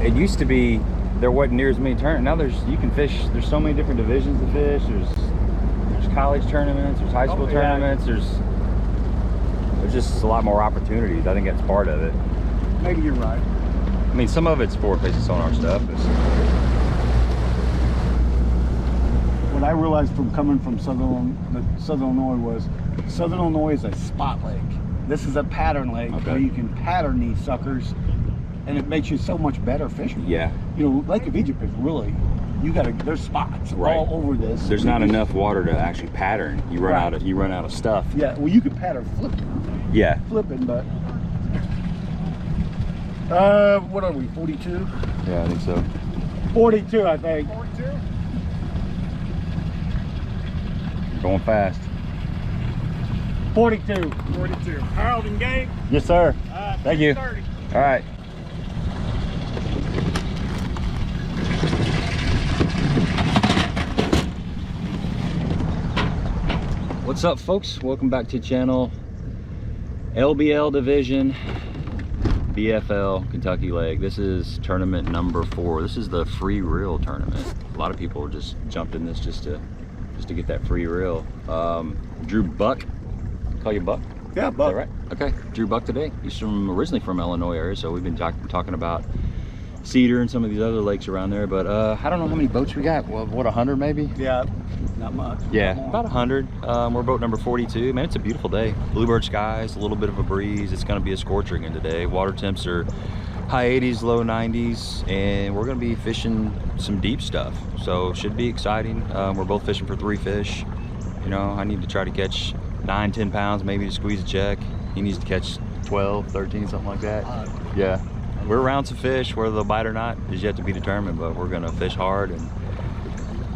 it used to be there wasn't near as many tournaments. Now you can fish. There's so many different divisions to fish. There's college tournaments. There's high school tournaments. There's just a lot more opportunities. I think that's part of it. Maybe you're right. I mean, some of it's for Precision Sonar stuff. What I realized from coming from Southern Illinois was Southern Illinois is a spot lake. This is a pattern lake where you can pattern these suckers, and it makes you so much better fishing. Yeah. You know, Lake of Egypt is really, there's spots all over this. There's not enough water to actually pattern. You run out of stuff. Yeah. Well, you could pattern flipping. Yeah. Flipping, but what are we? 42? Yeah, I think so. 42, I think. 42. Going fast. 42. 42. Harold and Gabe. Yes, sir. Thank you. 30. All right. What's up, folks? Welcome back to the channel. LBL Division BFL Kentucky Lake. This is tournament number 4. This is the free reel tournament. A lot of people just jumped in this just to get that free reel. Drew Buck. Call you Buck? Yeah, Buck. Is that right? Okay. Drew Buck today. He's originally from Illinois area, so we've been talking about Cedar and some of these other lakes around there. But I don't know how many boats we got. Well, what, 100 maybe? Yeah, not much. Yeah, about 100. We're boat number 42. Man, it's a beautiful day. Bluebird skies, a little bit of a breeze. It's going to be a scorching in today. Water temps are high 80s, low 90s, and we're going to be fishing some deep stuff. So should be exciting. We're both fishing for 3 fish. You know, I need to try to catch 9-10 pounds maybe to squeeze a check. He needs to catch 12, 13, something like that. Yeah, we're around some fish. Whether they'll bite or not is yet to be determined, but we're going to fish hard and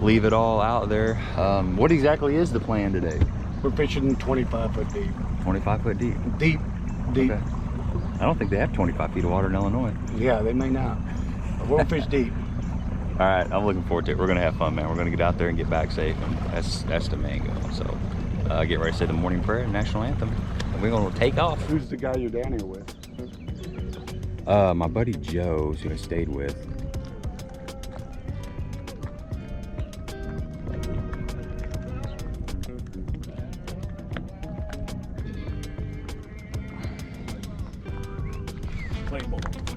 leave it all out there. What exactly is the plan today? We're fishing 25 foot deep. 25 foot deep? Deep. Okay. I don't think they have 25 feet of water in Illinois. Yeah, they may not. But we'll fish deep. All right, I'm looking forward to it. We're gonna have fun, man. We're gonna get out there and get back safe, and that's the main goal. So get ready to say the morning prayer and national anthem, and we're gonna take off. Who's the guy you're down here with? My buddy Joe is who I stayed with.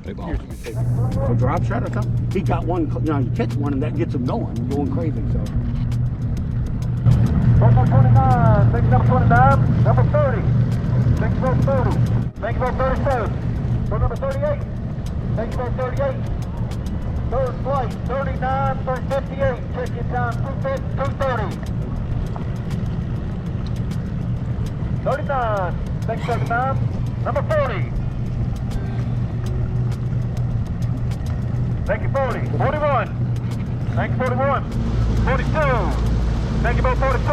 Play ball. A drop shot or something? He got one, you know, you catch one and that gets him going, going crazy, so. Number 29, big number 29, number 30, big number 30, big number 37, boat number 38, big number 38, third place, 39, 58, check-in time 230. 39, big 39, number 40. Thank you, 40. 41. Thank you, 41. 42. Thank you, boat 42.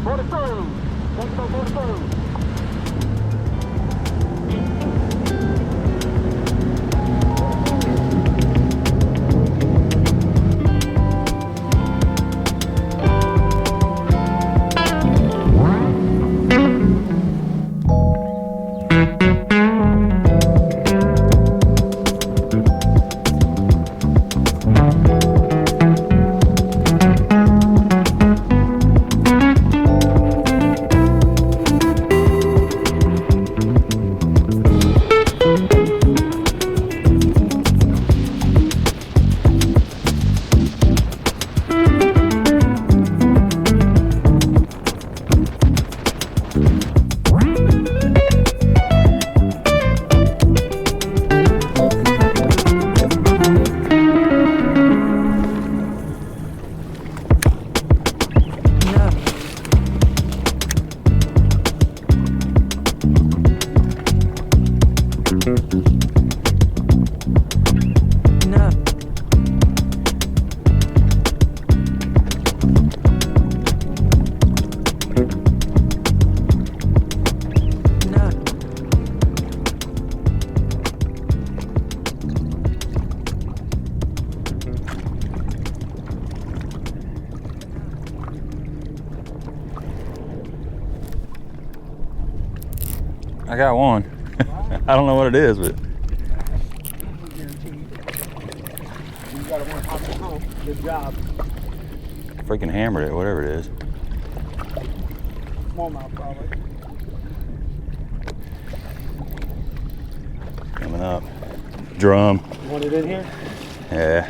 42. Thank you, boat 42. got one. I don't know what it is, but You got one off the hump. Good job. freaking hammered it, whatever it is. Smallmouth probably. Coming up. Drum. You want it in here? Yeah.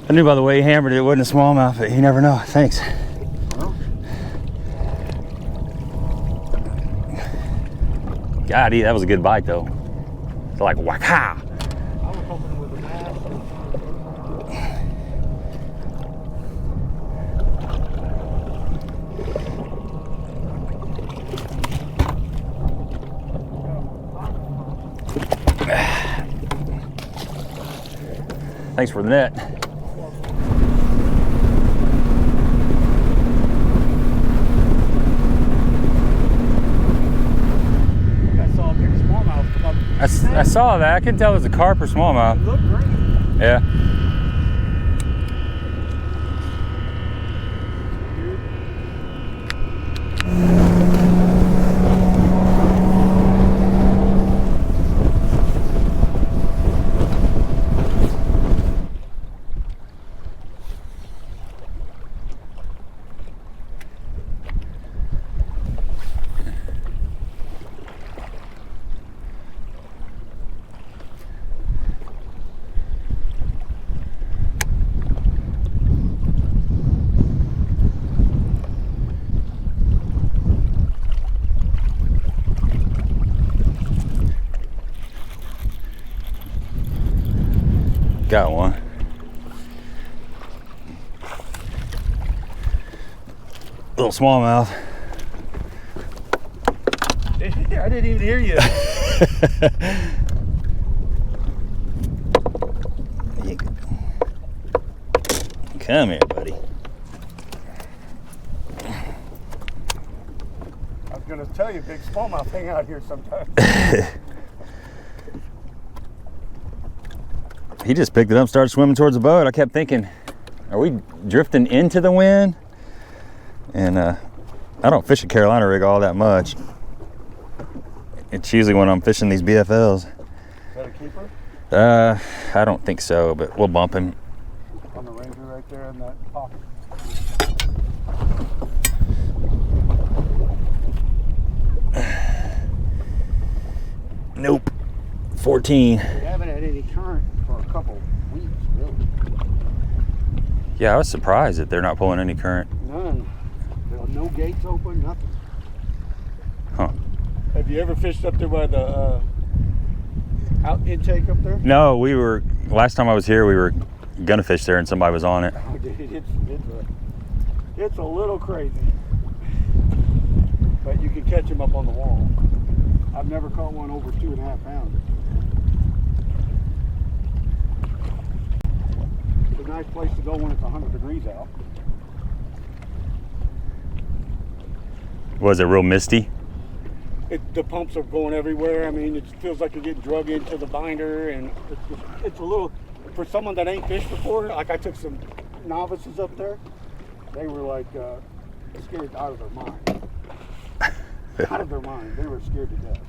I knew by the way he hammered it, it wasn't a smallmouth, but you never know. Thanks. Well, God, that was a good bite though. It's like waka. I was hoping with a bass. Thanks for the net. I saw a big smallmouth come up. I saw that. I couldn't tell if it was a carp or smallmouth. It looked green. Yeah. Got one. Little smallmouth. I didn't even hear you. Come here, buddy. I was gonna tell you, big smallmouth hang out here sometimes. He just picked it up, started swimming towards the boat. I kept thinking, are we drifting into the wind? And I don't fish a Carolina rig all that much. It's usually when I'm fishing these BFLs. Is that a keeper? I don't think so, but we'll bump him. On the razor right there in that pocket. Nope. 14. We haven't had any current for a couple weeks, really. Yeah, I was surprised that they're not pulling any current. None. There are no gates open, nothing. Huh. Have you ever fished up there by the out intake up there? No, last time I was here, we were gonna fish there and somebody was on it. Oh, dude, it's a little crazy. But you can catch them up on the wall. I've never caught one over 2.5 pounds. It's a nice place to go when it's 100 degrees out. Was it real misty? The pumps are going everywhere. I mean, it feels like you're getting drug into the binder, and it's a little, for someone that ain't fished before, like I took some novices up there, they were like scared out of their mind. Out of their mind. They were scared to death.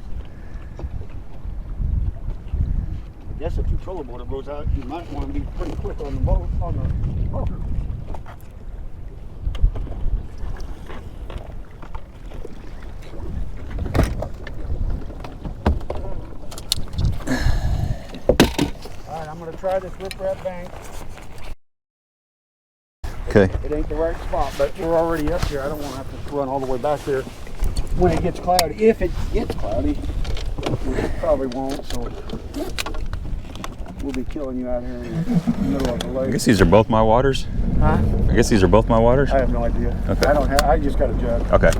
I guess if your trolling motor goes out, you might want to be pretty quick on the boat, on the motor. Alright, I'm going to try this riprap bank. Okay. It ain't the right spot, but we're already up here. I don't want to have to run all the way back there when it gets cloudy. If it gets cloudy, which it probably won't, so we'll be killing you out here in the middle of the lake. I guess these are both my waters. Huh? I guess these are both my waters. I have no idea. Okay. I just got a jug. Okay.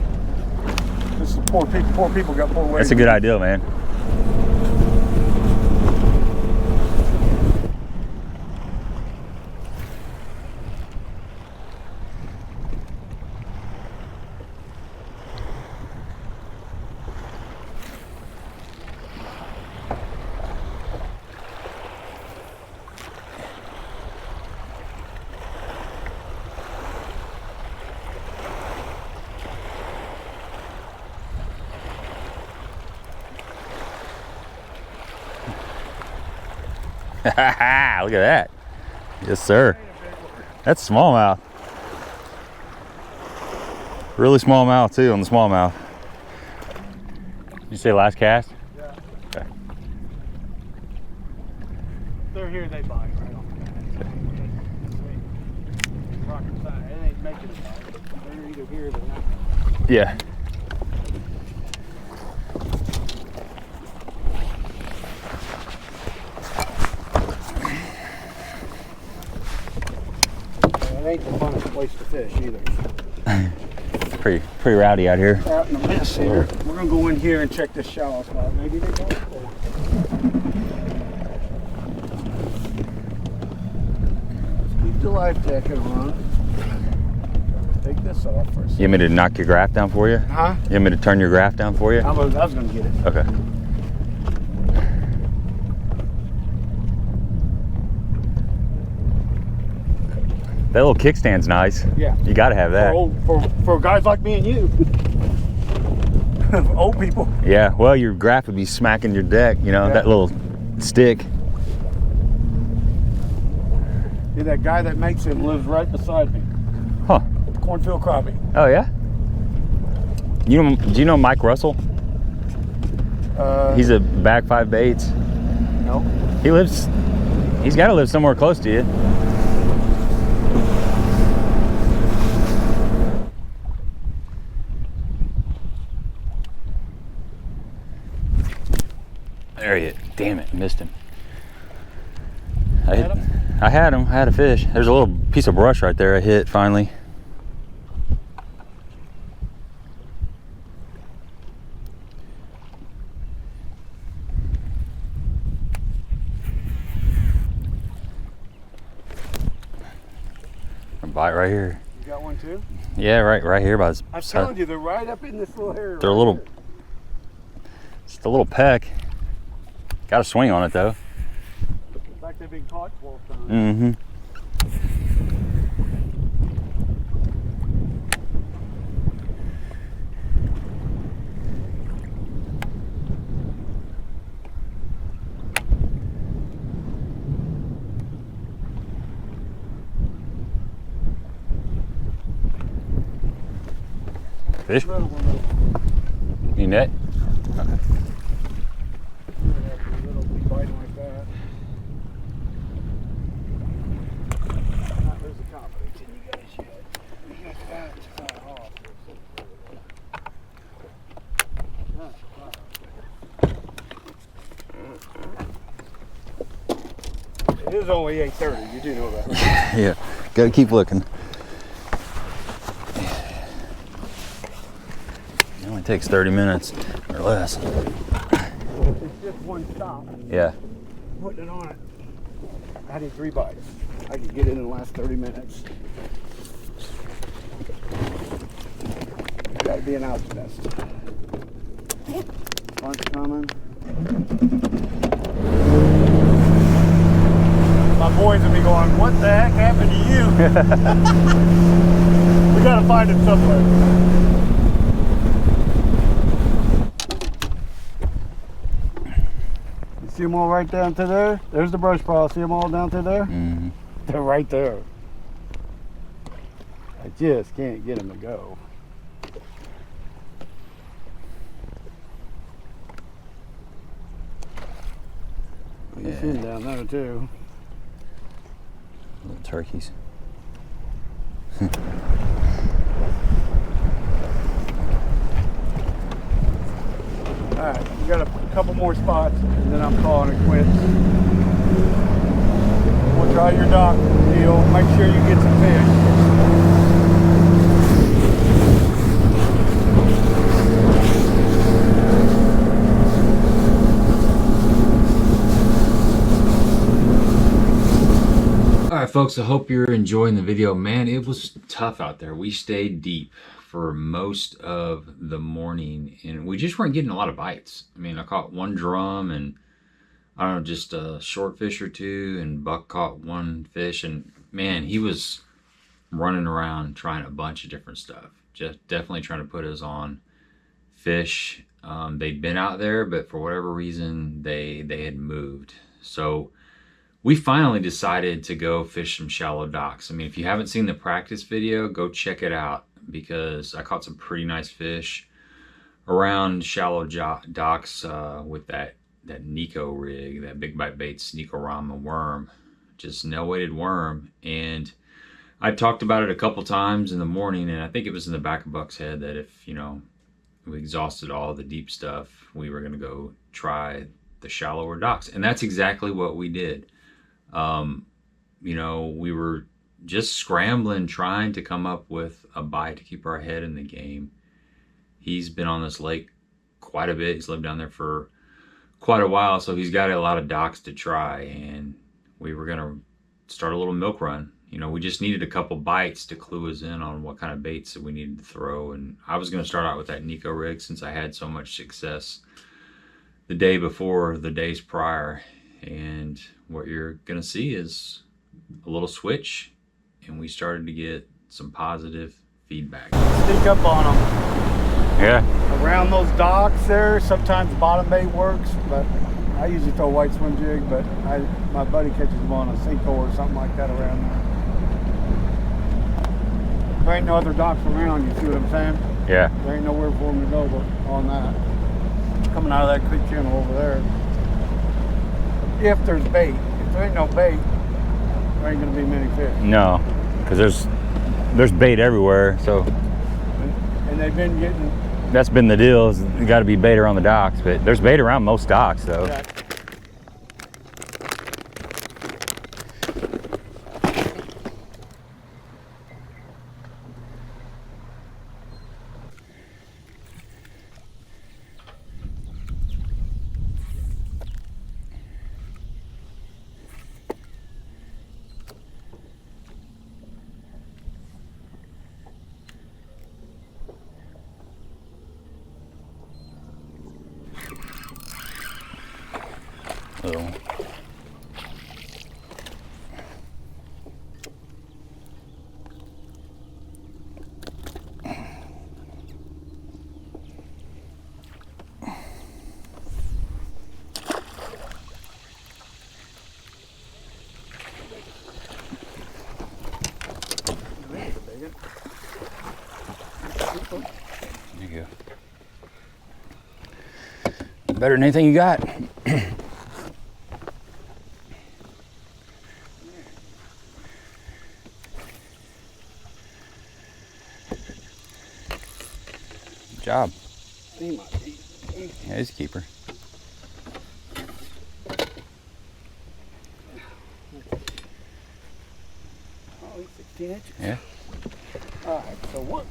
This is poor people got poor ways. That's a good idea, man. Look at that. Yes, sir. That's smallmouth. Really small mouth too on the smallmouth. Did you say last cast? Yeah. Okay. They're here, they bite right off the bat. Rocket side. It ain't making it bite. They're either here or they're not. Yeah. It ain't the funnest place to fish either. Pretty rowdy out here. Out in the mess here. We're gonna go in here and check this shallow spot. Maybe they don't. Let's keep the life jacket on. Take this off for a second. You want me to knock your graph down for you? Huh? You want me to turn your graph down for you? I was gonna get it. Okay. That little kickstand's nice. Yeah. You gotta have that. For guys like me and you. Old people. Yeah, well, your graph would be smacking your deck, you know, Yeah. that little stick. Yeah, that guy that makes him lives right beside me. Huh. Cornfield crappie. Oh, yeah? Do you know Mike Russell? He's a Bag 5 Baits. No. He's got to live somewhere close to you. There he is. Damn it, missed him. I had him. I had a fish. There's a little piece of brush right there I hit finally. A bite right here. You got one too? Yeah, right here by this. I'm telling you, they're right up in this little area. They're a little. Just a little peck. Got a swing on it though. It's like they've been caught 12 times. Mm-hmm. Fish? Little one, You net? Okay. little biting like that. Not losing confidence in you guys yet. You got that off. It is only 8:30. You do know that, right? Yeah. Gotta keep looking. It only takes 30 minutes or less. It's just one stop. Yeah. Putting it on it. I had 3 bites. I could get it in the last 30 minutes. Gotta be an out test. Lunch coming. My boys will be going, what the heck happened to you? We gotta find it somewhere. You see them all right down to there? There's the brush pile. See them all down to there? Mm-hmm. They're right there. I just can't get them to go. You see them down there too. Little turkeys. Alright, we got a couple more spots and then I'm calling it quits. We'll try your dock deal. Make sure you get some fish. Alright folks, I hope you're enjoying the video. Man, it was tough out there. We stayed deep for most of the morning and we just weren't getting a lot of bites. I mean, I caught one drum and I don't know, just a short fish or two, and Buck caught one fish, and man, he was running around trying a bunch of different stuff. Just definitely trying to put us on fish. They'd been out there, but for whatever reason, they had moved. So we finally decided to go fish some shallow docks. I mean, if you haven't seen the practice video, go check it out, because I caught some pretty nice fish around shallow docks with that Nico rig, that Big Bite Baits Nico-Rama worm, just nail-weighted worm. And I talked about it a couple times in the morning, and I think it was in the back of Buck's head that if, you know, we exhausted all the deep stuff, we were going to go try the shallower docks. And that's exactly what we did. You know, we were just scrambling, trying to come up with a bite to keep our head in the game. He's been on this lake quite a bit. He's lived down there for quite a while, so he's got a lot of docks to try, and we were going to start a little milk run. You know, we just needed a couple bites to clue us in on what kind of baits that we needed to throw. And I was going to start out with that Nico rig, since I had so much success the day before, the days prior. And what you're going to see is a little switch, and we started to get some positive feedback. Sneak up on them. Yeah. Around those docks there, sometimes bottom bait works, but I usually throw a white swim jig, but my buddy catches them on a sinkhole or something like that around there. There ain't no other docks around, you see what I'm saying? Yeah. There ain't nowhere for them to go but on that. Coming out of that creek channel over there. If there's bait. If there ain't no bait, there ain't gonna be many fish. No, because there's bait everywhere, so. And they've been getting. That's been the deal, is you got to be bait around the docks, but there's bait around most docks, though. Yeah. Little. There you go. Better than anything you got. Job. Yeah, he's a keeper. Oh, he's 16 inches. Yeah. All right, so what?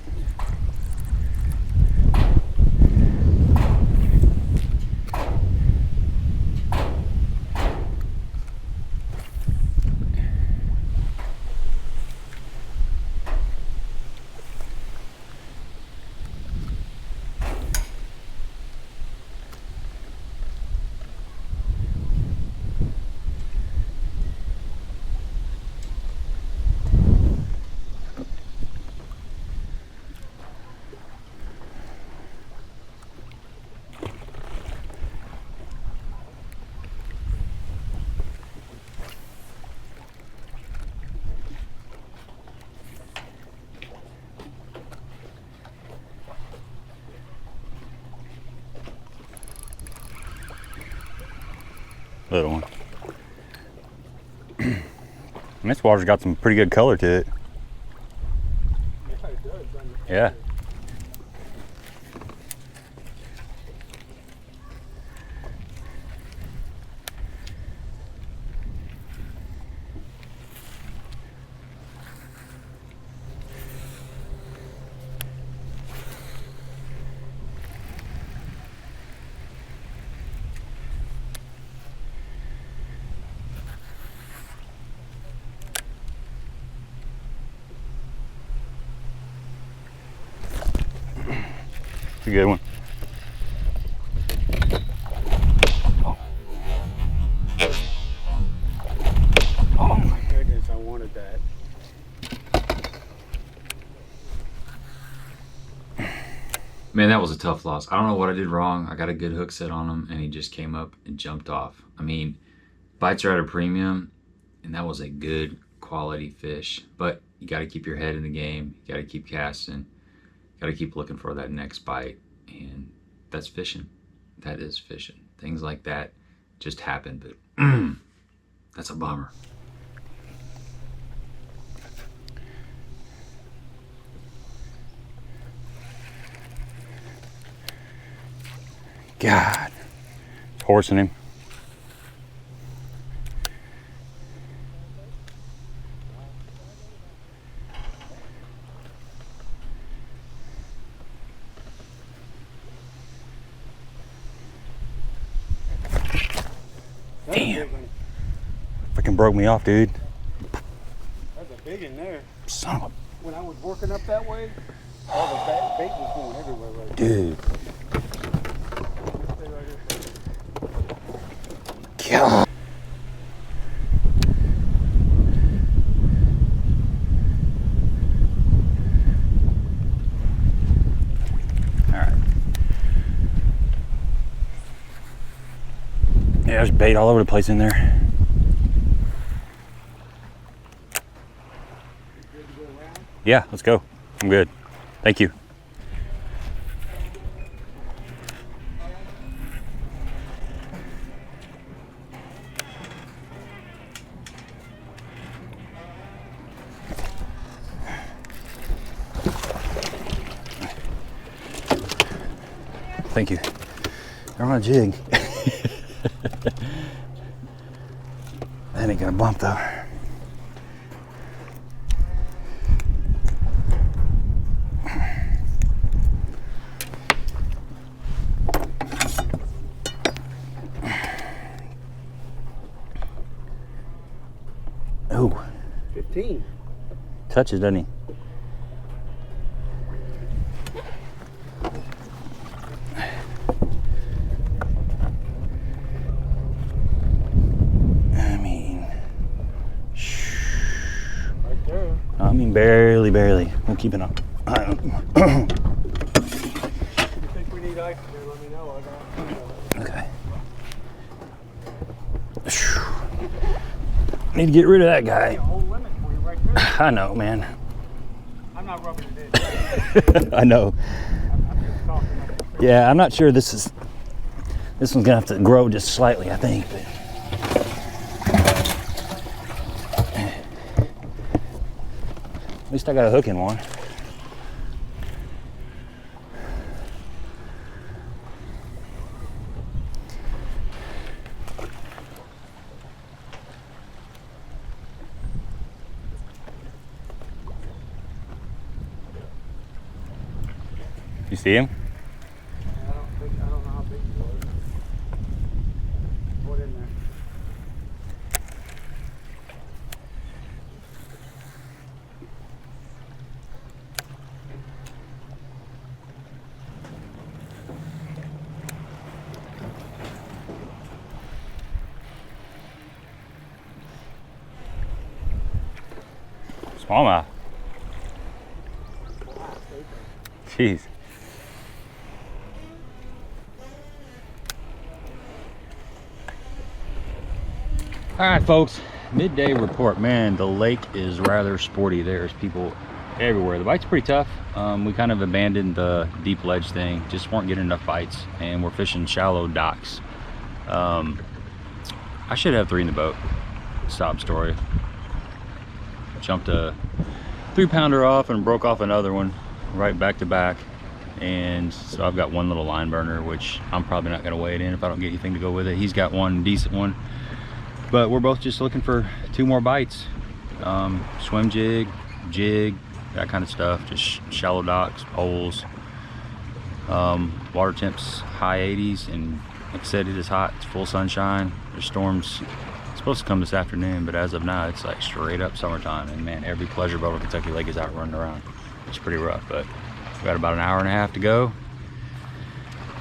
Little one. And this water's got some pretty good color to it. Yeah, it does. Yeah. It's a good one. Oh my goodness, I wanted that. Man, that was a tough loss. I don't know what I did wrong. I got a good hook set on him, and he just came up and jumped off. I mean, bites are at a premium, and that was a good quality fish. But you got to keep your head in the game. You got to keep casting. Got to keep looking for that next bite, and that's fishing. That is fishing. Things like that just happen, but that's a bummer. God, it's horsing him. Damn. Freaking broke me off, dude. That's a big in there. Son of a... When I was working up that way, all the bait was going everywhere right there. Dude. God. Alright. Yeah, there's bait all over the place in there. Yeah, let's go. I'm good. Thank you. Thank you. They're on a jig. That ain't gonna bump though. Oh. 15. Touches, doesn't he? Barely. We'll keep it up. If you think we need ice here, let me know. I got Okay. Need to get rid of that guy. a whole limit for you right there. I know, man. I'm not rubbing it in. I know. I'm just talking like Yeah, I'm not sure this one's gonna have to grow just slightly, I think. But. At least I got a hook in one. You see him? I don't know how big he was. Put in there. Smallmouth. Jeez. All right, folks, midday report. Man, the lake is rather sporty. There's people everywhere. The bite's pretty tough. We kind of abandoned the deep ledge thing, just weren't getting enough bites, and we're fishing shallow docks. I should have 3 in the boat. Sob story. Jumped a 3-pounder off and broke off another one right back to back, and so I've got one little line burner, which I'm probably not going to weigh it in if I don't get anything to go with it. He's got one decent one, but we're both just looking for 2 more bites. Swim jig, that kind of stuff. Just shallow docks, poles. Water temps high 80s, and like I said, it is hot. It's full sunshine. There's storms supposed to come this afternoon, but as of now it's like straight up summertime, and man, every pleasure boat on Kentucky Lake is out running around. It's pretty rough, but we've got about an hour and a half to go.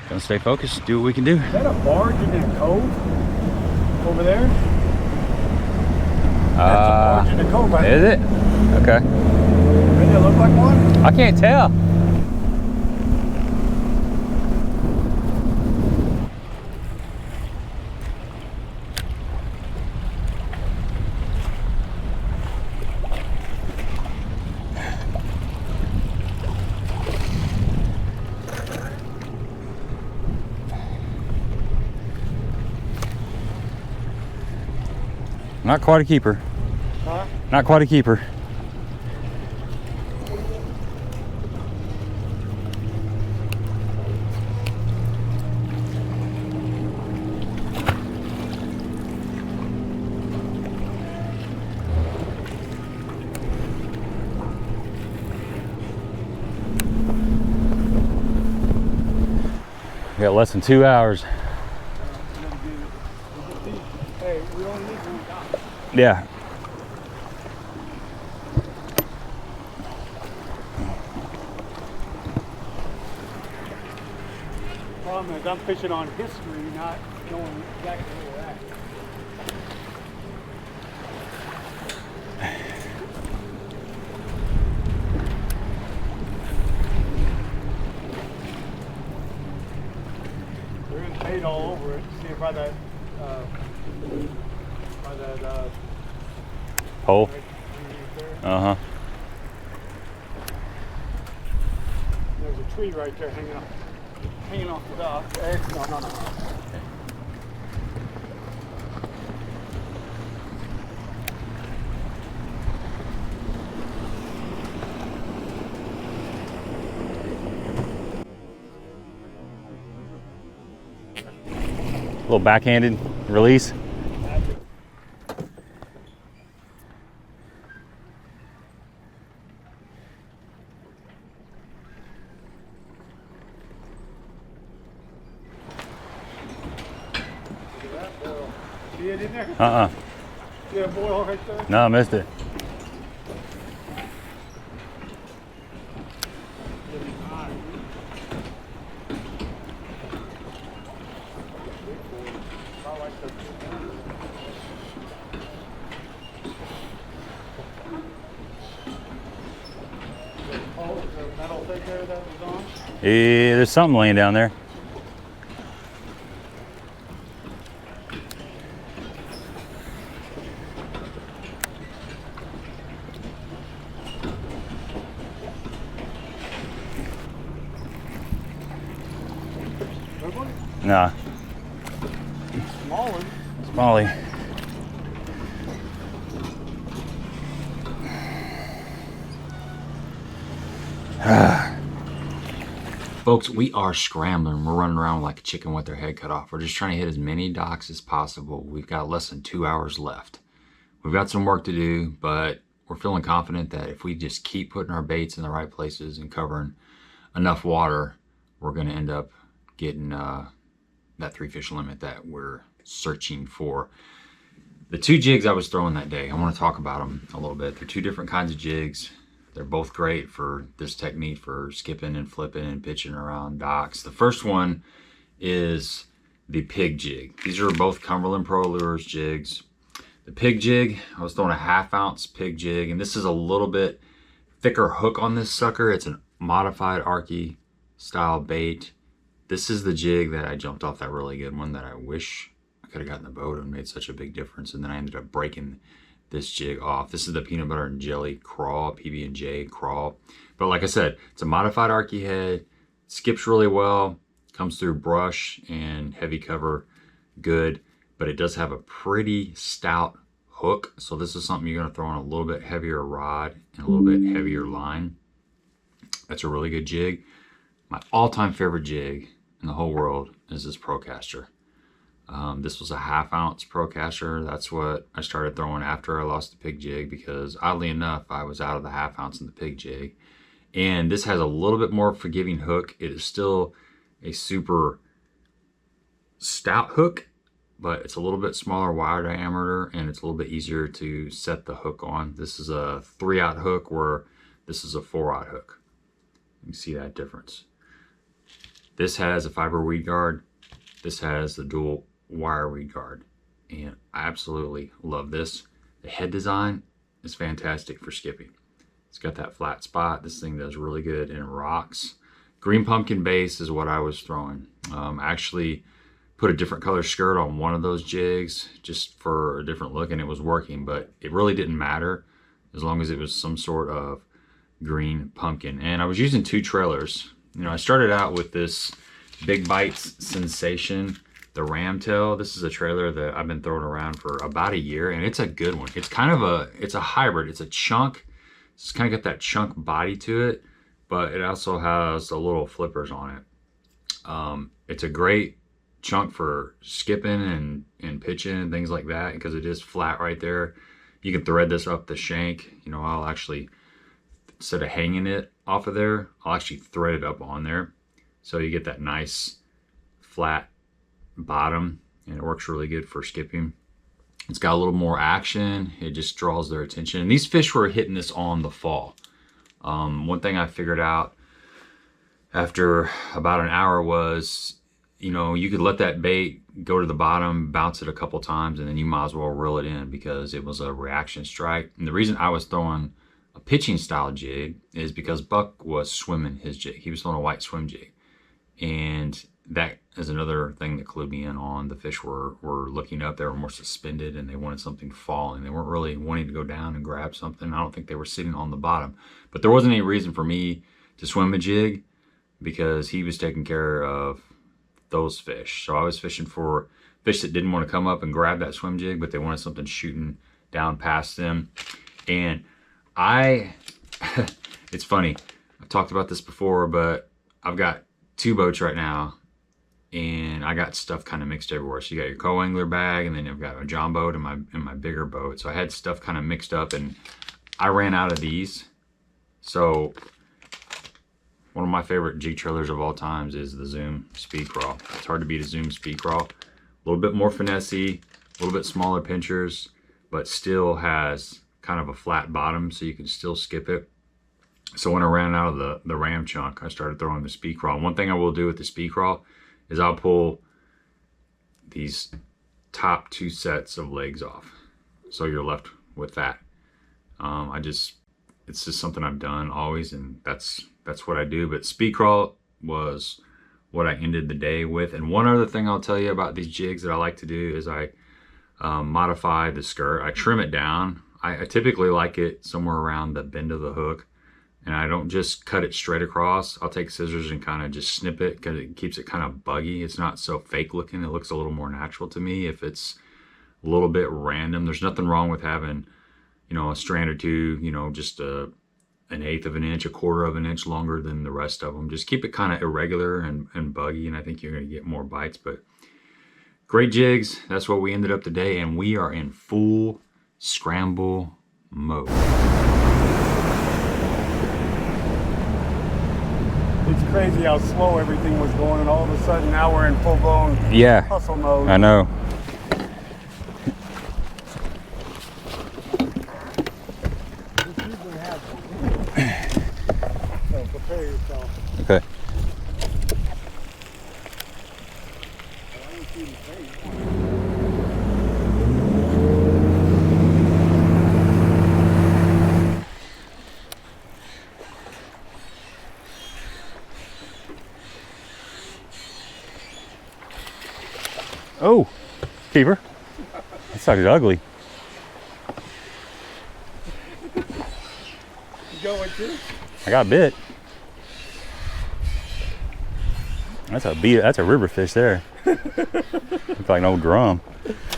Gonna stay focused, do what we can do. Is that a barge in that cove over there? That's a barge in the cove, right? Is it? Okay. Doesn't it look like one? I can't tell. Not quite a keeper. Huh? Not quite a keeper. We got less than 2 hours. Hey, we only need one dock. Yeah. Problem is, I'm fishing on history, not knowing exactly where we're at. We're gonna bait all over it. See if by that, Hole. right there. Uh-huh. There's a tree right there hanging off the dock. No. Little backhanded release. See it in there? Uh-uh. See that boil right there? No, I missed it. Yeah, there's something laying down there. Nah. Smaller. Molly. Folks, we are scrambling. We're running around like a chicken with their head cut off. We're just trying to hit as many docks as possible. We've got less than 2 hours left. We've got some work to do, but we're feeling confident that if we just keep putting our baits in the right places and covering enough water, we're going to end up getting that 3 fish limit that we're searching for. The 2 jigs I was throwing that day, I want to talk about them a little bit. They're 2 different kinds of jigs. They're both great for this technique for skipping and flipping and pitching around docks. The first one is the pig jig. These are both Cumberland Pro Lures jigs. The pig jig, I was throwing a 1/2 ounce pig jig, and this is a little bit thicker hook on this sucker. It's a modified Arky style bait. This is the jig that I jumped off that really good one that I wish I could have gotten the boat and made such a big difference, and then I ended up breaking this jig off. This is the peanut butter and jelly crawl, PB&J crawl. But like I said, it's a modified Arky head, skips really well, comes through brush and heavy cover good, but it does have a pretty stout hook. So this is something you're gonna throw on a little bit heavier rod and a little bit heavier line. That's a really good jig. My all-time favorite jig in the whole world is this Procaster. This was a 1/2 ounce Procaster. That's what I started throwing after I lost the pig jig, because oddly enough, I was out of the 1/2 ounce in the pig jig. And this has a little bit more forgiving hook. It is still a super stout hook, but it's a little bit smaller wire diameter, and it's a little bit easier to set the hook on. This is a 3/0 hook, where this is a 4/0 hook. You can see that difference. This has a fiber weed guard. This has the dual wire weed guard, and I absolutely love this. The head design is fantastic for skipping. It's got that flat spot. This thing does really good in rocks. Green pumpkin base is what I was throwing. I actually put a different color skirt on one of those jigs just for a different look, and it was working, but it really didn't matter as long as it was some sort of green pumpkin. And I was using 2 trailers. You know, I started out with this Big Bites Sensation the ram tail. This is a trailer that I've been throwing around for about a year, and it's a good one. It's kind of it's a hybrid. It's a chunk. It's kind of got that chunk body to it, but it also has the little flippers on it. It's a great chunk for skipping and pitching and things like that, because it is flat right there. You can thread this up the shank. You know, I'll actually, instead of hanging it off of there, I'll actually thread it up on there. So you get that nice flat bottom, and it works really good for skipping. It's got a little more action. It just draws their attention. And these fish were hitting this on the fall. One thing I figured out after about an hour was, you know, you could let that bait go to the bottom, bounce it a couple times, and then you might as well reel it in, because it was a reaction strike. And the reason I was throwing a pitching style jig is because Buck was swimming his jig. He was throwing a white swim jig. And that is another thing that clued me in on. The fish were looking up. They were more suspended, and they wanted something falling. They weren't really wanting to go down and grab something. I don't think they were sitting on the bottom. But there wasn't any reason for me to swim a jig, because he was taking care of those fish. So I was fishing for fish that didn't want to come up and grab that swim jig, but they wanted something shooting down past them. And it's funny, I've talked about this before, but I've got 2 boats right now, and I got stuff kind of mixed everywhere. So you got your co-angler bag, and then you've got a John boat and my bigger boat. So I had stuff kind of mixed up, and I ran out of these. So one of my favorite jig trailers of all times is the Zoom Speed Crawl. It's hard to beat a Zoom Speed Crawl. A little bit more finessey, a little bit smaller pinchers, but still has kind of a flat bottom, so you can still skip it. So when I ran out of the ram chunk, I started throwing the Speed Crawl. And one thing I will do with the Speed Crawl is I'll pull these top 2 sets of legs off, so you're left with that. It's just something I've done always, and that's what I do. But Speed Crawl was what I ended the day with. And one other thing I'll tell you about these jigs that I like to do is I modify the skirt. I trim it down. I typically like it somewhere around the bend of the hook, and I don't just cut it straight across. I'll take scissors and kind of just snip it, because it keeps it kind of buggy. It's not so fake looking. It looks a little more natural to me if it's a little bit random. There's nothing wrong with having, you know, a strand or two, you know, just an 1/8 of an inch, 1/4 of an inch longer than the rest of them. Just keep it kind of irregular and buggy, and I think you're going to get more bites. But great jigs. That's what we ended up today, and we are in full scramble mode. It's crazy how slow everything was going, and all of a sudden now we're in full-blown hustle mode. I know. So prepare yourself. Okay. Oh, keeper. That sucker's ugly. You going too? I got bit. That's a river fish there. Looks like an old drum.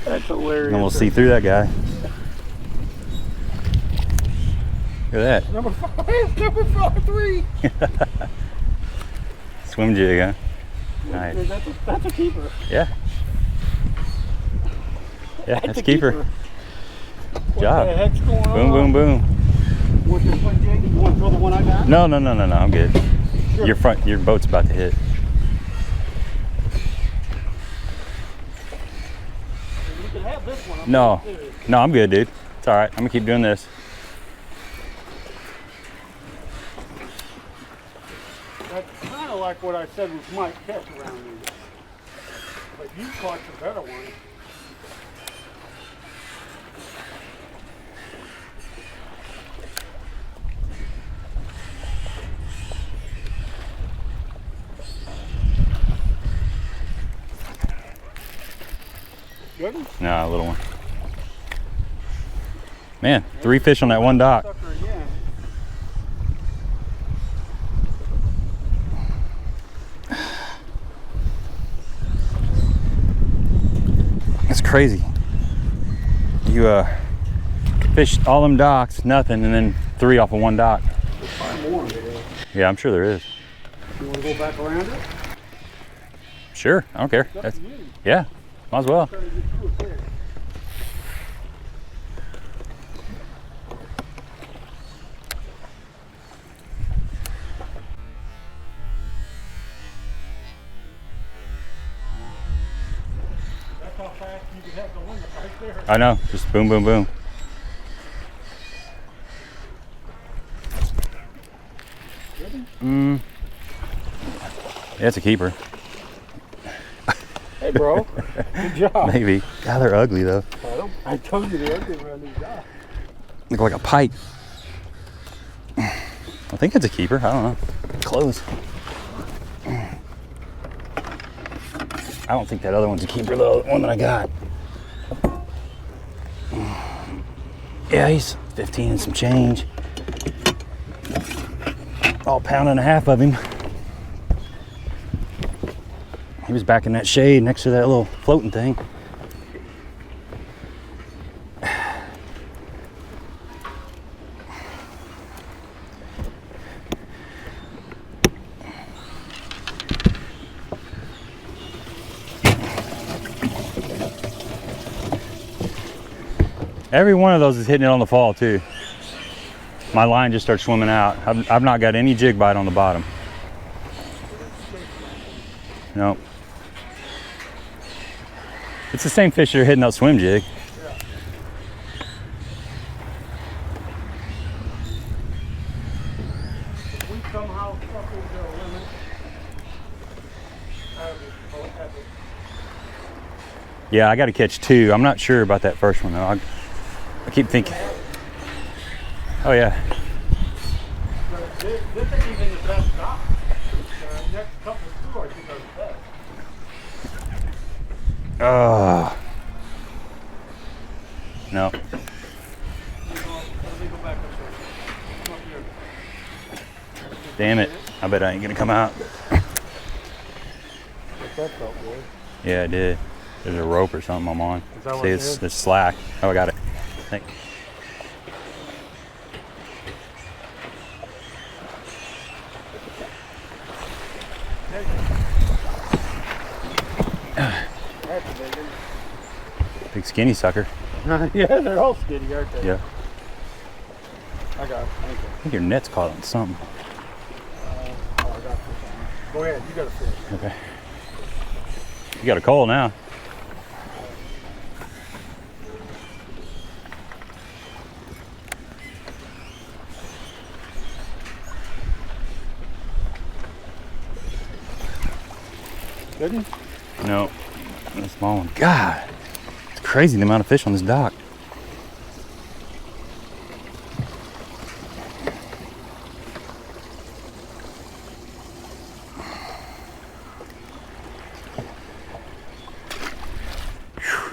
That's hilarious. And we'll see through that guy. Look at that. Number 3. Swim jig, huh? Nice. That's a keeper. Yeah. Yeah, that's a keeper. What Job. the heck's going on? Boom, boom, boom. You want this one, Jake? You want to throw the one I got? No, I'm good. Sure. Your boat's about to hit. You can have this one. No, I'm good, dude. It's all right. I'm gonna keep doing this. That's kind of like what I said was might catch around here. But you caught the better one. Good one? No, a little one. Man, 3 fish on that one dock. Sucker again. It's crazy. You fished all them docks, nothing, and then 3 off of 1 dock. There's 5 more over there. Yeah, I'm sure there is. You want to go back around it? Sure, I don't care. That's, yeah, might as well. That's how fast you can have the limit right there. I know, just boom, boom, boom. Yeah, it's a keeper. Hey, bro. Good job. Maybe. God, they're ugly though. I told you they're ugly around these docks. Look like a pike. I think it's a keeper. I don't know. Close. I don't think that other one's a keeper though. The one that I got. Yeah, he's 15 and some change. All pound and a half of him. He was back in that shade next to that little floating thing. Every one of those is hitting it on the fall too. My line just starts swimming out. I've not got any jig bite on the bottom. Nope. It's the same fish that are hitting that swim jig. Yeah. If we somehow fuck over the limit, Yeah, I got to catch 2. I'm not sure about that first one though. I keep thinking. Oh yeah. This ain't even the best dock. The next couple of 2 I think are the best. No. Let me go back up there. Come up here. Damn it. I bet I ain't gonna come out. That felt good. Yeah, I did. There's a rope or something I'm on. Is that what See, it it's is? it's slack. Oh, I got it. Thank you. That's a big one. Big skinny sucker. Yeah, they're all skinny, aren't they? Yeah. I got it. Thank you. I think your net's caught on something. Oh, I got this on. Go ahead, you got a fish. Okay. You got a coal now. Didn't? No. A small one. God. It's crazy the amount of fish on this dock.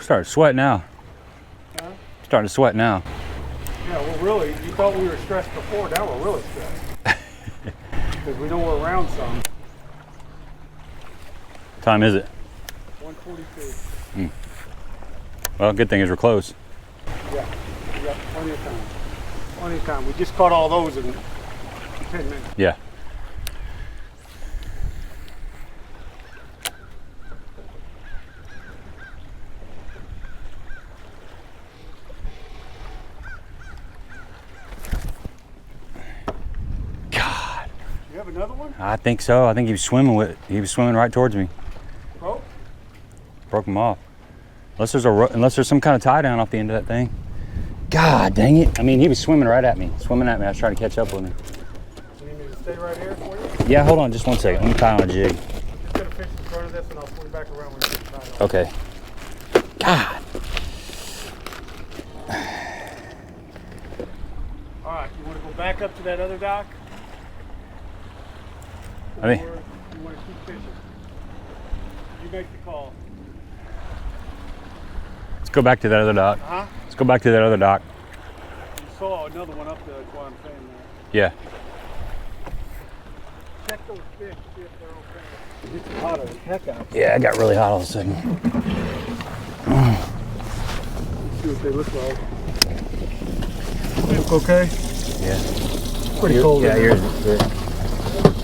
Starting to sweat now. Huh? Starting to sweat now. Yeah, well, really, you thought we were stressed before. Now we're really stressed. Because we know we're around some. What time is it? 1:42. Well, good thing is we're close. Yeah, we got plenty of time. Plenty of time. We just caught all those in 10 minutes. Yeah. God. You have another one? I think so. I think he was swimming right towards me. Oh, Broke him off. Unless there's some kind of tie down off the end of that thing. God dang it. I mean, he was swimming right at me. Swimming at me. I was trying to catch up with him. you need me to stay right here for you? Yeah, hold on just one second. Let me tie on a jig. I'm just going to fish in front of this and I'll swing back around when you get tied off. Okay. God. All right, you want to go back up to that other dock? I mean- Or you want to keep fishing? You make the call. Let's go back to that other dock. Huh? Let's go back to that other dock. You saw another one up there, that's why I'm saying that. Yeah. Check those fish, see if they're okay. It's hot as heck out. Yeah, it got really hot all of a sudden. see what they look like. They look okay? Yeah. Pretty cold. Yeah, yours is good.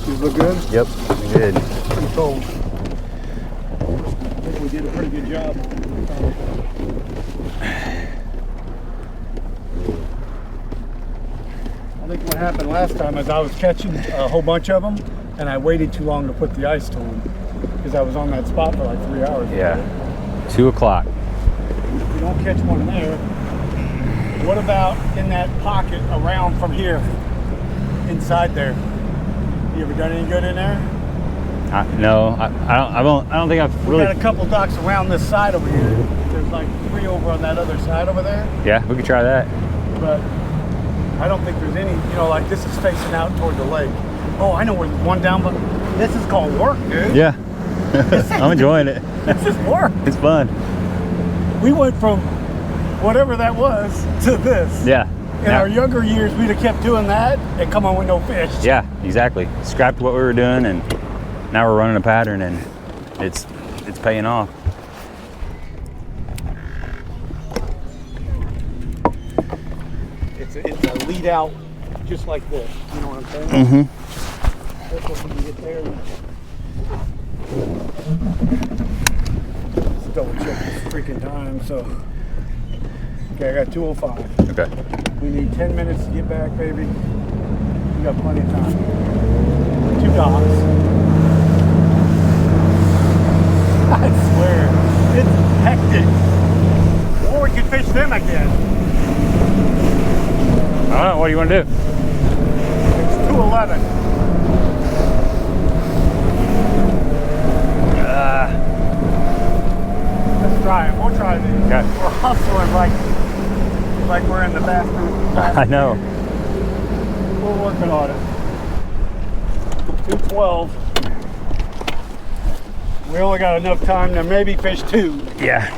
These look good? Yep, good. Pretty cold. I think we did a pretty good job. I think what happened last time is I was catching a whole bunch of them, and I waited too long to put the ice to them because I was on that spot for like 3 hours. Yeah. 2 o'clock. If you don't catch one there, what about in that pocket around from here, inside there? You ever done any good in there? No, I don't think I've We really. got a couple docks around this side over here. There's like 3 over on that other side over there. Yeah, we could try that. But I don't think there's any, you know, like this is facing out toward the lake. Oh, I know where there's one down, but this is called work, dude. Yeah. I'm enjoying it. This is work. It's fun. We went from whatever that was to this. Yeah. In our younger years, we'd have kept doing that and come on with no fish. Yeah, exactly. Scrapped what we were doing, and now we're running a pattern, and it's paying off. It's a lead out just like this. You know what I'm saying? Mm-hmm. That's what we can get there. Let's double check this freaking time. So, okay, I got 2:05. Okay. We need 10 minutes to get back, baby. We got plenty of time. 2 docks. I swear, it's hectic. Or we could fish them again. I don't know. What do you want to do? It's 2:11. Let's try it. We'll try these. Okay. We're hustling like we're in the bathroom. I know. We're working on it. 2:12. We only got enough time to maybe fish 2. Yeah.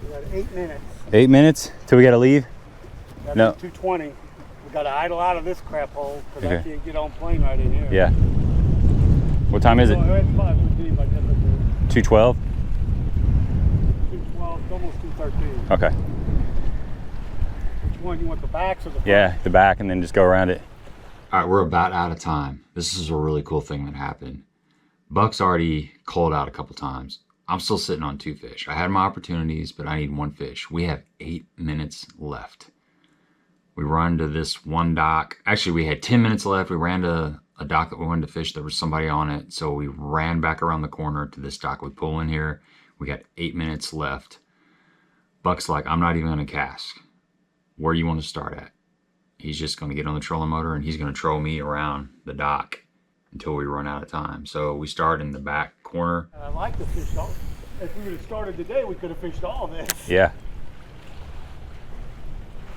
We got 8 minutes. 8 minutes till we gotta leave. No. 2:20. We got to idle out of this crap hole because I Okay. can't get on plane right in here. Yeah. What time is it? Oh, it's 5:15, I guess I did. 2:12. 2:12, it's almost 2:13. Okay. Which one? You want the backs or the front? Yeah, the back, and then just go around it. All right, we're about out of time. This is a really cool thing that happened. Buck's already called out a couple times. I'm still sitting on 2 fish. I had my opportunities, but I need 1 fish. We have 8 minutes left. We run to this one dock. Actually, we had 10 minutes left. We ran to a dock that we wanted to fish. There was somebody on it. So we ran back around the corner to this dock. We pull in here. We got 8 minutes left. Buck's like, I'm not even going to cast. Where do you want to start at? He's just going to get on the trolling motor and he's going to troll me around the dock until we run out of time. So we start in the back corner. And I like to fish all. If we would have started today, we could have fished all of this. Yeah.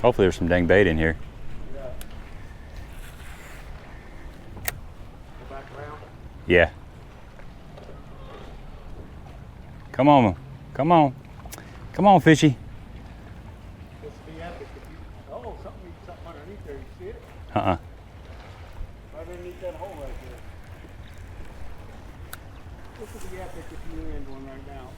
Hopefully there's some dang bait in here. Yeah. Go back around. Yeah. Come on. Come on. Come on, fishy. This would be epic if you. Oh, something underneath there. You see it? Uh-uh. Right underneath that hole right there. This would be epic if you land one right now.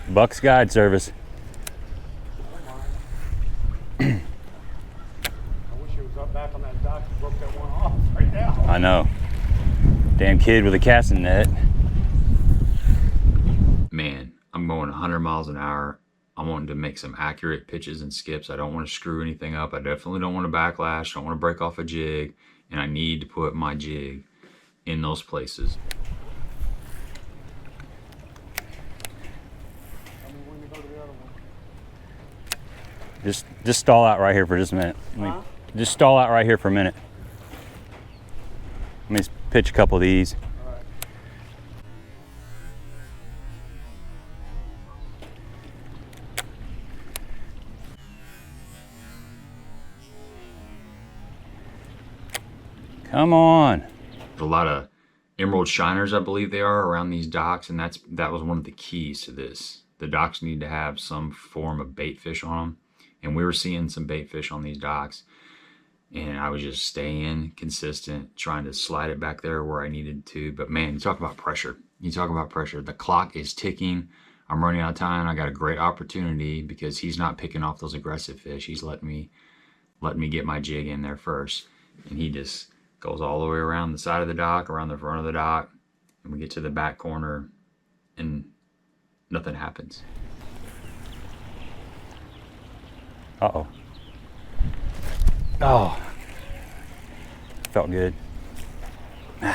Buck's Guide Service. I wish it was up back on that dock and broke that one off right now. I know. Damn kid with a casting net. Man, I'm going 100 miles an hour. I'm wanting to make some accurate pitches and skips. I don't want to screw anything up. I definitely don't want to backlash. I don't want to break off a jig. And I need to put my jig in those places. Just stall out right here for just a minute. Just stall out right here for a minute. Let me just pitch a couple of these. Come on. There's a lot of emerald shiners, I believe they are, around these docks, and that was one of the keys to this. The docks need to have some form of bait fish on them, and we were seeing some bait fish on these docks, and I was just staying consistent, trying to slide it back there where I needed to. But man, you talk about pressure. You talk about pressure. The clock is ticking. I'm running out of time. I got a great opportunity because he's not picking off those aggressive fish. He's letting me get my jig in there first, and he just goes all the way around the side of the dock, around the front of the dock, and we get to the back corner, and nothing happens. Uh-oh. Oh. Felt good. All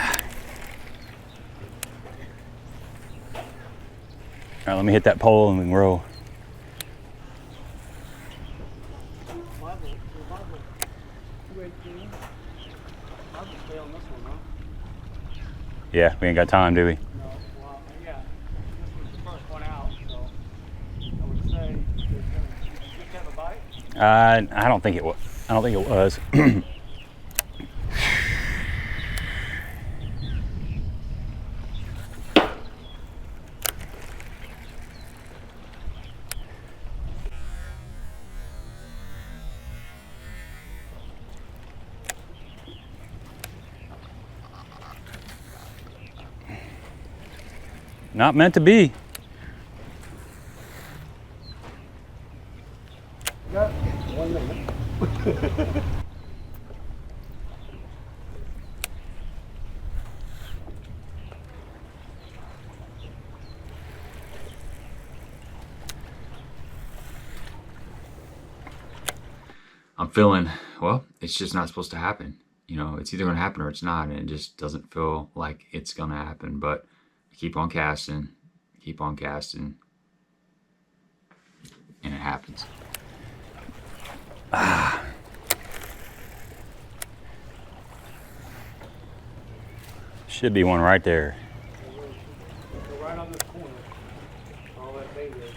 right, let me hit that pole and we can roll. Yeah, we ain't got time, do we? No, well, yeah, this was the first one out, so I would say, did you have a bite? I don't think it was. I don't think it was. Not meant to be. No, 1 minute. I'm feeling, well, it's just not supposed to happen. You know, it's either going to happen or it's not, and it just doesn't feel like it's going to happen. But I keep on casting, and it happens. Should be one right there. Right on this corner. All that bait is.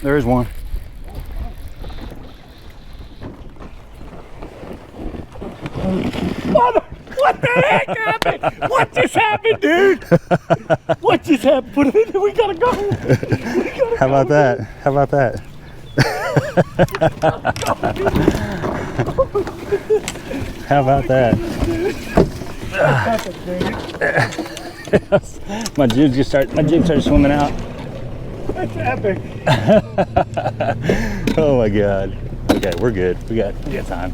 There is one. What the heck happened? What just happened, dude? What just happened? Put it in. We gotta go. How about that? How about that? How about that? My jig started swimming out. That's epic. Oh my God. Okay, we're good. We got time.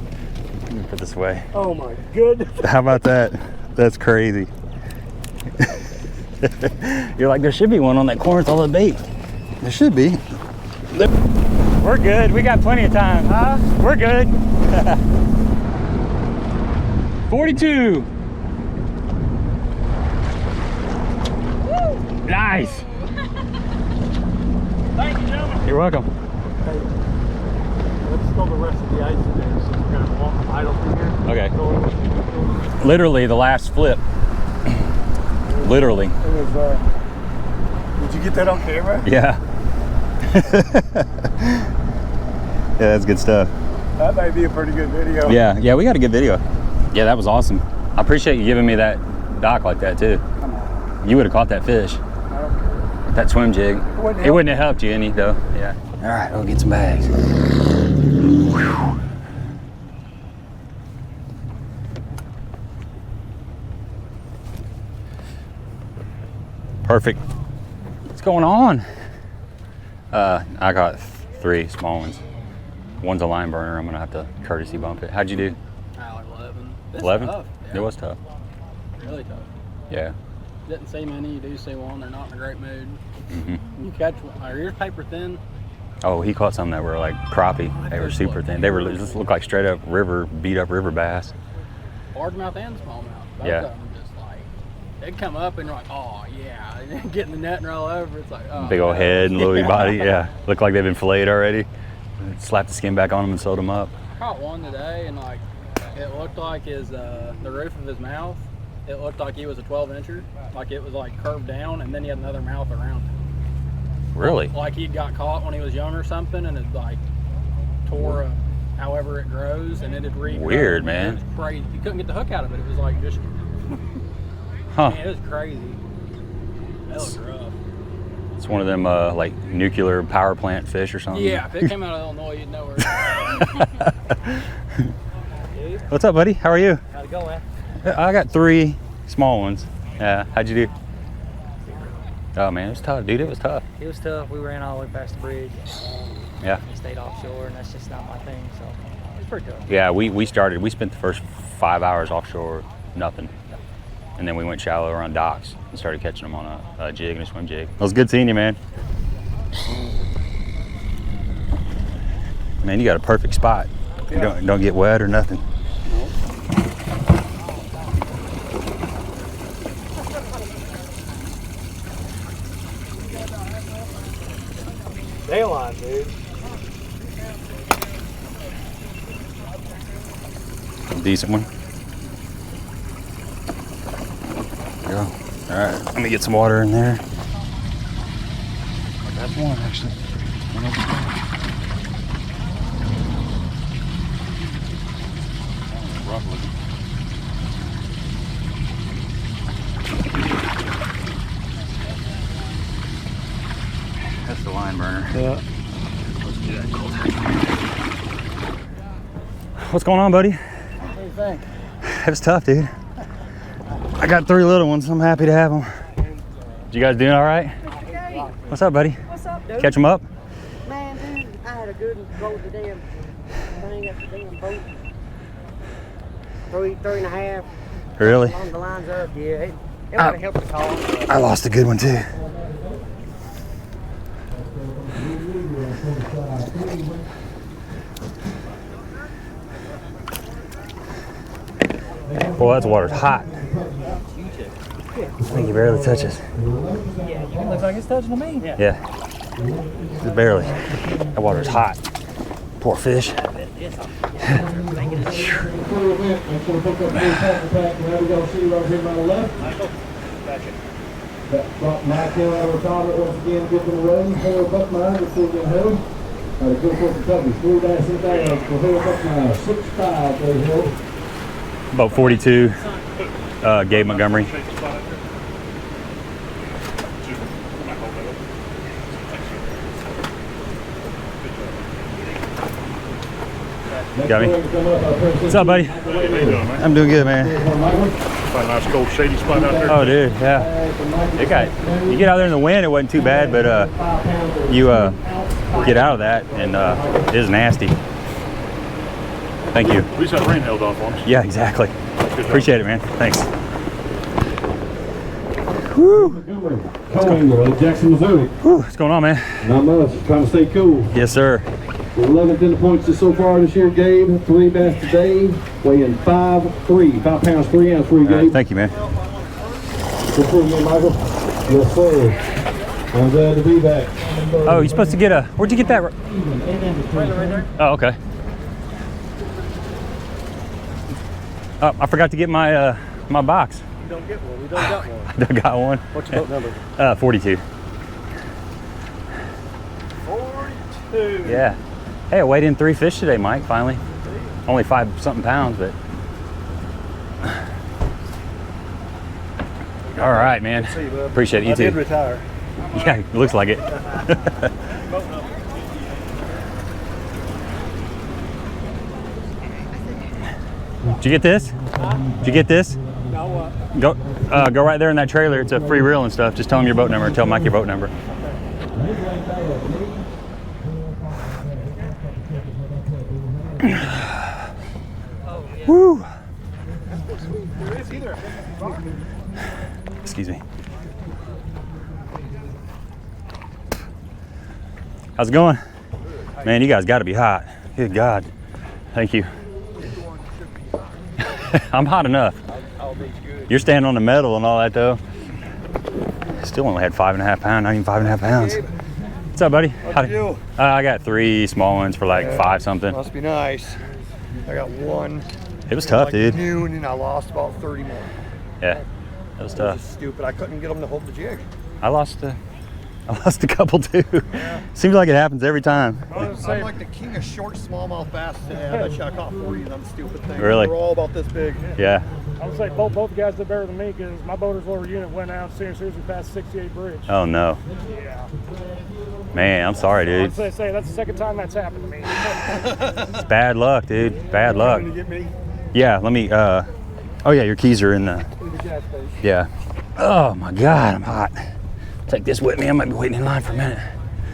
Let me put this away. Oh my goodness. How about that? That's crazy. You're like, there should be one on that corner with all the bait. There should be. We're good. We got plenty of time. Huh? We're good. 42. Woo! Nice. Thank you, gentlemen. You're welcome. Hey, let's throw the rest of the ice in there since we're going to walk idle through here. Okay. Literally the last flip. Literally. It was, did you get that on camera? Yeah. Yeah, that's good stuff. That might be a pretty good video. Yeah, we got a good video. Yeah, that was awesome. I appreciate you giving me that dock like that too. Come on. You would have caught that fish. I don't care. That swim jig. It wouldn't have helped you any though. Yeah. All right, we'll get some bags. Whew. Perfect. What's going on? I got 3 small ones. One's a line burner. I'm gonna have to courtesy bump it. How'd you do? Like 11. 11? Tough. Yeah. It was tough. Really tough. Yeah. Didn't see many. You do see one. They're not in a great mood. Mm-hmm. You catch one. Are yours paper thin? Oh, he caught some that were like crappie. They were super thin. They were just looked like straight up beat up river bass. Largemouth and smallmouth. Both Yeah. of them just like, they'd come up and you're like, oh yeah. And then getting the net and roll over. It's like, oh. Big old no. head and little body. Yeah. Looked like they've been filleted already. Slapped the skin back on them and sewed them up. caught one today, and like it looked like his the roof of his mouth. It looked like he was a 12-incher, like it was like curved down, and then he had another mouth around it. Really? Like he got caught when he was young or something, and it like tore however it grows, and it had regrowed. Weird, man. It was crazy. You couldn't get the hook out of it. It was like just, huh? Man, it was crazy. That looked rough. It's one of them like nuclear power plant fish or something. Yeah, if it came out of Illinois, you'd know where it was. What's up, buddy? How are you? How's it going? I got 3 small ones. Yeah. How'd you do? Oh man, it was tough, dude. It was tough. It was tough. We ran all the way past the bridge. Yeah. We stayed offshore, and that's just not my thing. So it was pretty tough. Yeah, we spent the first 5 hours offshore, nothing. And then we went shallow around docks and started catching them on a jig and a swim jig. It was good seeing you, man. Man, you got a perfect spot. You don't get wet or nothing. Tail line, dude. Decent one. There we go. All right, let me get some water in there. That's one actually. One over there. Rough looking. That's the line burner. Yeah. Let's do that cold hack. What's going on, buddy? What do you think? It was tough, dude. I got 3 little ones. I'm happy to have them. You guys doing all right? Okay. What's up, buddy? What's up, dude? Catch them up? Man, dude, I had a good one roll the damn thing up the damn boat. 3.5. Really? Along the lines up, yeah. It would have helped the cause. I lost a good one too. Boy, that water's hot. I think he barely touches. Looks like it's touching to me. Yeah. Just barely. That water's hot. Poor fish. About 42, Gabe Montgomery. Got me. What's up, buddy? I'm doing good, man. Find a nice cold shady spot out there. Oh, dude, yeah. You get out there in the wind, it wasn't too bad, but you get out of that, and it is nasty. Thank you. At least that rain held off on us. Yeah, exactly. Appreciate it, man. Thanks. Woo. Jackson, Missouri. Woo. What's going on, man? Not much. Trying to stay cool. Yes, sir. 11 10 points so far this year, Gabe. 3 bass today, weighing 5 pounds 3 ounces for you, Gabe. Thank you, man. Good for you, Michael. Yes, sir. I'm glad to be back. Oh, you're supposed to get a. Where'd you get that? Right there. Oh, okay. Oh, I forgot to get my my box. You don't get one. We don't got one. I got one. What's your boat number? 42. 42. Yeah. Hey, I weighed in 3 fish today, Mike, finally. Only 5-something pounds, but. All right, man. See you, bud. Appreciate it. You I too. did retire. Yeah, it looks like it. Did you get this? Did you get this? Now what? Go right there in that trailer. It's a free reel and stuff. Just tell them your boat number. Tell Mike your boat number. Woo! Excuse me. How's it going? Man, you guys got to be hot. Good God. Thank you. I'm hot enough. You're standing on the metal and all that, though. Still only had 5.5 pounds, not even 5.5 pounds. What's up, buddy? How'd you do? I got 3 small ones for like 5 something. Must be nice. I got one. It was tough, like dude. Noon, and I lost about 30 more. Yeah, that was It tough. was stupid. I couldn't get them to hold the jig. I lost a couple too. Seems like it happens every time. I'm like the king of short smallmouth bass today. I bet you I caught 40 of them stupid things. Really? They're all about this big. Yeah. I would say both guys did better than me because my boater's lower unit went out as soon as we passed 68 bridge. Oh no. Yeah. Man, I'm sorry, dude. I'd say that's the second time that's happened to me. It's bad luck, dude. Bad luck. Can you get me? Yeah, let me, oh yeah, your keys are in the, yeah. Oh my God, I'm hot. Take this with me. I might be waiting in line for a minute.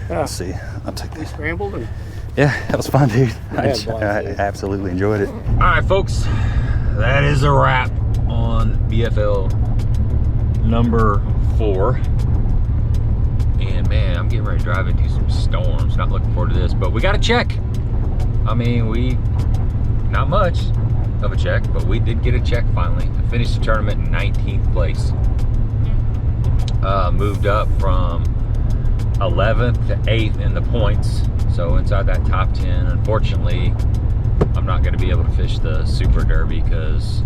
Let's see. I'll take this. Scrambled and Yeah, that was fun, dude. I absolutely enjoyed it. All right, folks, that is a wrap on BFL number 4. And man, I'm getting ready to drive into some storms. Not looking forward to this, but we got a check. I mean, not much of a check, but we did get a check finally. I finished the tournament in 19th place. Moved up from 11th to 8th in the points, so inside that top 10. Unfortunately, I'm not going to be able to fish the Super Derby because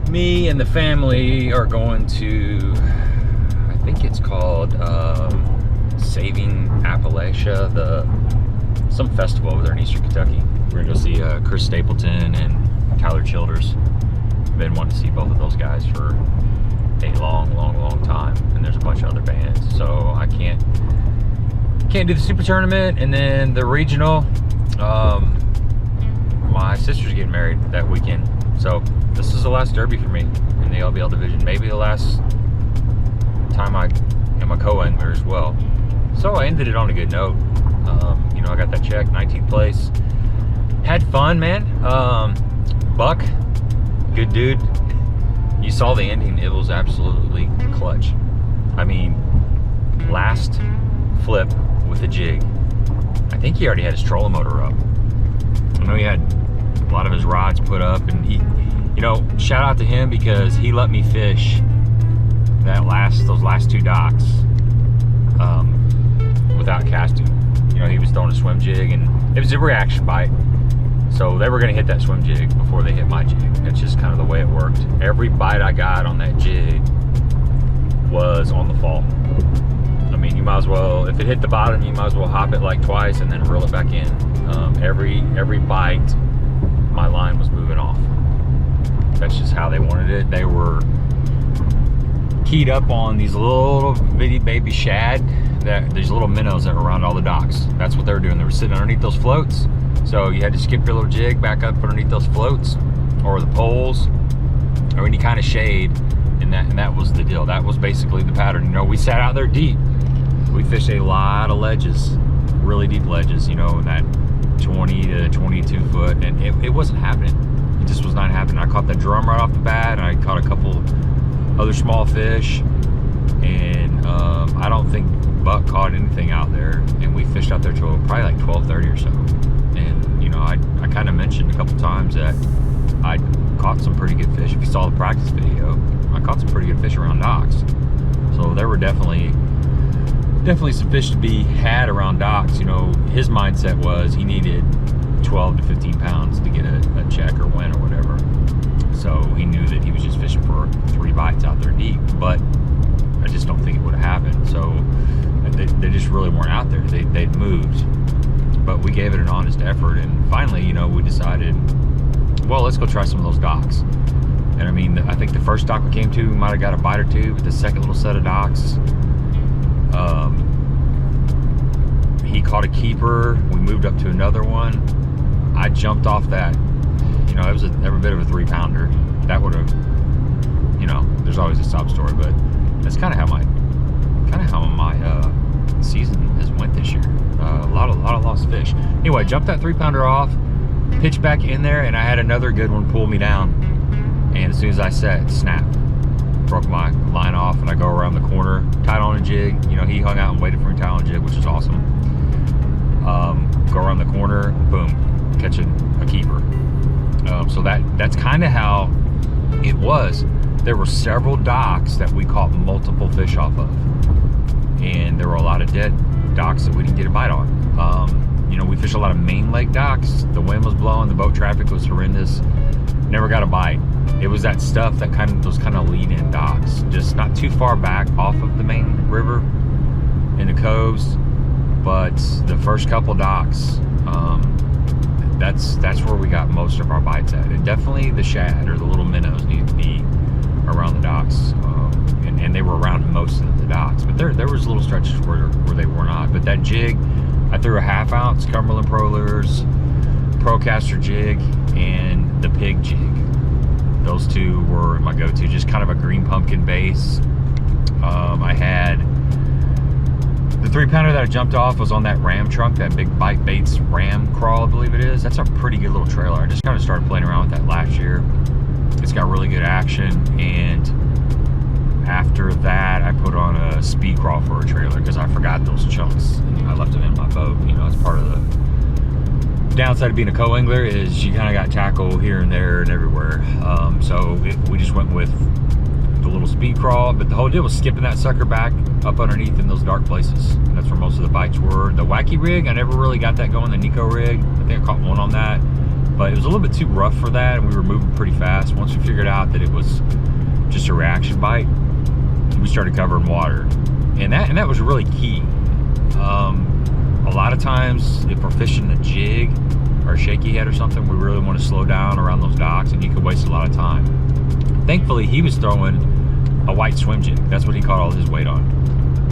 me and the family are going to, I think it's called Saving Appalachia, some festival over there in Eastern Kentucky. We're going to go see Chris Stapleton and Tyler Childers. Been wanting to see both of those guys for a long time, and there's a bunch of other bands, so I can't do the Super Tournament. And then the regional, my sister's getting married that weekend, so this is the last derby for me in the LBL division, maybe the last time I am a co-angler as well. So I ended it on a good note. You know, I got that check, 19th place. Had fun, man. Buck, good dude. You saw the ending, it was absolutely clutch. I mean, last flip with the jig, I think he already had his trolling motor up. I know he had a lot of his rods put up, and he, you know, shout out to him because he let me fish those last 2 docks without casting. You know, he was throwing a swim jig, and it was a reaction bite. So they were gonna hit that swim jig before they hit my jig. It's just kind of the way it worked. Every bite I got on that jig was on the fall. I mean, you might as well, if it hit the bottom, you might as well hop it like twice and then reel it back in. Every bite, my line was moving off. That's just how they wanted it. They were keyed up on these little bitty baby shad, these little minnows that were around all the docks. That's what they were doing. They were sitting underneath those floats. So you had to skip your little jig back up underneath those floats or the poles or any kind of shade, and that was the deal. That was basically the pattern. You know, we sat out there deep. We fished a lot of ledges, really deep ledges, you know, in that 20 to 22 foot, and it wasn't happening. It just was not happening. I caught the drum right off the bat, and I caught a couple other small fish, and I don't think Buck caught anything out there, and we fished out there till probably like 12:30 or so. And you know, I kind of mentioned a couple times that I caught some pretty good fish. If you saw the practice video, I caught some pretty good fish around docks. So there were definitely some fish to be had around docks. You know, his mindset was he needed 12 to 15 pounds to get a check or win or whatever. So he knew that he was just fishing for 3 bites out there deep, but I just don't think it would have happened. So they just really weren't out there. They'd moved, but we gave it an honest effort, and finally, you know, we decided, well, let's go try some of those docks. And I mean, I think the first dock we came to, we might have got a bite or two, but the second little set of docks, he caught a keeper. We moved up to another one. I jumped off that. You know, it was every bit of a 3-pounder. That would have, you know, there's always a sob story, but that's kind of how my season has went this year. A lot of lost fish. Anyway, jumped that 3-pounder off, pitched back in there, and I had another good one pull me down. And as soon as I set, snap, broke my line off, and I go around the corner, tied on a jig. You know, he hung out and waited for me to tie on a jig, which is awesome. Go around the corner, boom, catching a keeper. So that's kind of how it was. There were several docks that we caught multiple fish off of, and there were a lot of dead docks that we didn't get a bite on. you know, we fish a lot of main lake docks. The wind was blowing, the boat traffic was horrendous. Never got a bite. It was that stuff that those kind of lead-in docks, just not too far back off of the main river in the coves. But the first couple docks, that's where we got most of our bites at. And definitely the shad or the little minnows need to be around the docks, and they were around most of the docks. But there was little stretches where they were not. But that jig, I threw a 1/2 ounce Cumberland Pro Lures Procaster jig and the pig jig. Those two were my go-to, just kind of a green pumpkin base. I had the 3-pounder that I jumped off was on that ram trunk, that big Bite Baits ram crawl, I believe it is. That's a pretty good little trailer. I just kind of started playing around with that last year. It's got really good action, and after that I put on a speed crawl for a trailer because I forgot those chunks and I left them in my boat. You know, it's part of the downside of being a co-angler is you kind of got tackle here and there and everywhere. We just went with the little speed crawl, but the whole deal was skipping that sucker back up underneath in those dark places. And that's where most of the bites were. The wacky rig, I never really got that going, the Nico rig. I think I caught one on that, but it was a little bit too rough for that, and we were moving pretty fast. Once we figured out that it was just a reaction bite, we started covering water, and that was really key. A lot of times if we're fishing a jig or a shaky head or something, we really want to slow down around those docks, and you could waste a lot of time. Thankfully, he was throwing a white swim jig. That's what he caught all his weight on.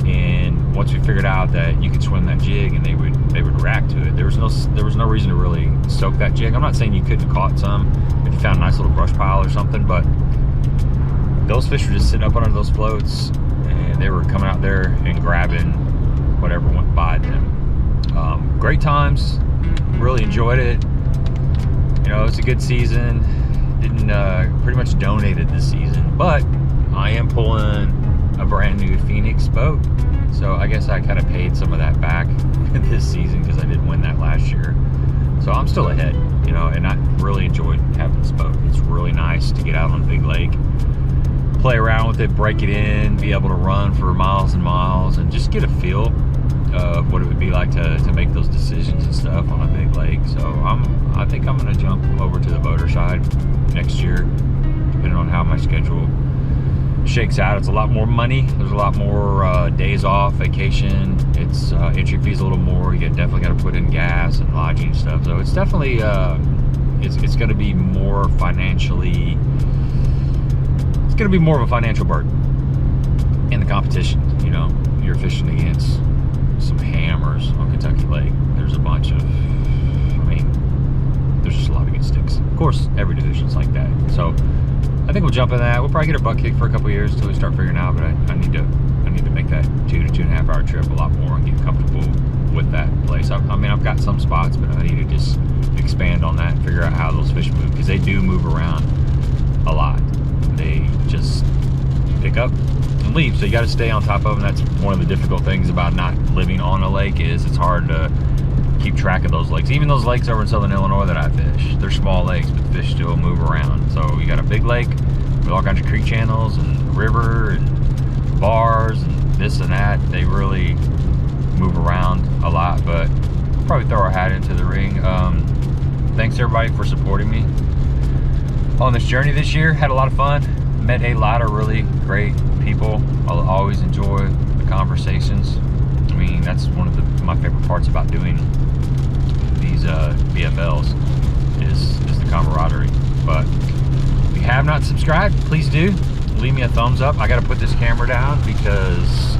And once we figured out that you could swim that jig and they would react to it, there was no reason to really soak that jig. I'm not saying you couldn't have caught some if you found a nice little brush pile or something, but those fish were just sitting up under those floats, and they were coming out there and grabbing whatever went by them. Great times, really enjoyed it. You know, it's a good season. Didn't pretty much donated this season, but I am pulling a brand new Phoenix boat, so I guess I kind of paid some of that back this season because I didn't win that last year. So I'm still ahead, you know, and I really enjoyed having this boat. It's really nice to get out on a big lake, play around with it, break it in, be able to run for miles and miles, and just get a feel of what it would be like to make those decisions and stuff on a big lake. So I think I'm gonna jump over to the boater side next year, depending on how my schedule shakes out. It's a lot more money. There's a lot more days off, vacation. It's entry fees a little more. You definitely got to put in gas and lodging and stuff. So it's definitely it's going to be more financially. It's going to be more of a financial burden in the competition. You know, you're fishing against some hammers on Kentucky Lake. There's a bunch of, I mean, there's just a lot of good sticks. Of course, every division's like that. So I think we'll jump in that. We'll probably get a buck kick for a couple years until we start figuring out. But I need to make that 2 to 2.5 hour trip a lot more and get comfortable with that place. I mean, I've got some spots, but I need to just expand on that and figure out how those fish move, because they do move around a lot. They just pick up and leave, so you got to stay on top of them. That's one of the difficult things about not living on a lake, is it's hard to keep track of those lakes. Even those lakes over in southern Illinois that I fish, they're small lakes, but the fish still move around. So you got a big lake with all kinds of creek channels and a river and bars and this and that. They really move around a lot, but we'll probably throw our hat into the ring. Thanks everybody for supporting me on this journey this year. Had a lot of fun. Met a lot of really great people. I'll always enjoy the conversations. I mean, that's one of my favorite parts about doing these BFLs is the camaraderie. But if you have not subscribed, please do. Leave me a thumbs up. I got to put this camera down because